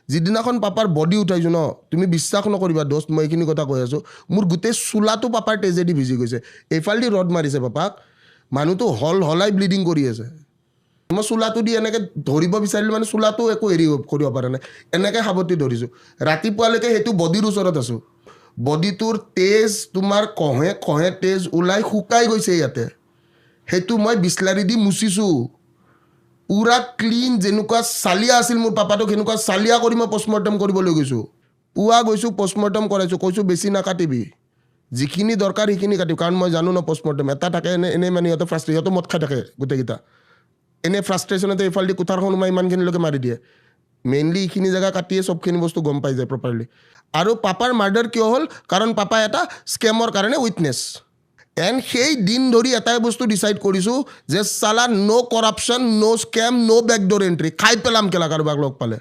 যিদিনাখন পাপাৰ বডি উঠাইছোঁ ন তুমি বিশ্বাস নকৰিবা দোস্ত মই এইখিনি কথা কৈ আছোঁ মোৰ গোটেই চোলাটো পাপাৰ তেজেদি ভিজি গৈছে এইফালেদি ৰড মাৰিছে পাপাক মানুহটো হলাই ব্লিডিং কৰি আছে মই চোলাটো দি এনেকৈ ধৰিব বিচাৰিলোঁ মানে চোলাটো একো হেৰি কৰিব পৰা নাই এনেকৈ সাৱটি ধৰিছোঁ ৰাতিপুৱালৈকে সেইটো বডিৰ ওচৰত আছোঁ বডিটোৰ তেজ তোমাৰ কহে তেজ ওলাই শুকাই গৈছে ইয়াতে সেইটো মই বিছলাৰি দি মুচিছোঁ পুৰা ক্লিন যেনেকুৱা চালিয়া আছিল মোৰ পাপাটোক সেনেকুৱা চালিয়া কৰি মই পষ্টমৰ্টেম কৰিবলৈ গৈছোঁ পুৱা গৈছোঁ পষ্টমৰ্টেম কৰাইছোঁ কৈছোঁ বেছি নাকাটিবি যিখিনি দৰকাৰ সেইখিনি কাটিম কাৰণ মই জানো ন পষ্টমৰ্টেম এটা থাকে এনেই মানে সিহঁতে মদ খাই থাকে গোটেইকেইটা এনেই ফ্ৰাষ্ট্ৰেশ্যনতে এইফালেদি কোঠাৰখন সোমাই ইমানখিনিলৈকে মাৰি দিয়ে মেইনলি এইখিনি জেগা কাটিয়ে চবখিনি বস্তু গম পাই যায় প্ৰপাৰলি আৰু পাপাৰ মাৰ্ডাৰ কিয় হ'ল কাৰণ পাপা এটা স্কেমৰ কাৰণে উইটনেছ এণ্ড সেই দিন ধৰি এটাই বস্তু ডিচাইড কৰিছোঁ যে চালা ন' কৰাপশ্যন ন' স্কেম ন' বেকডোৰ এণ্ট্ৰি খাই পেলাম কেলা কাৰোবাক লগ পালে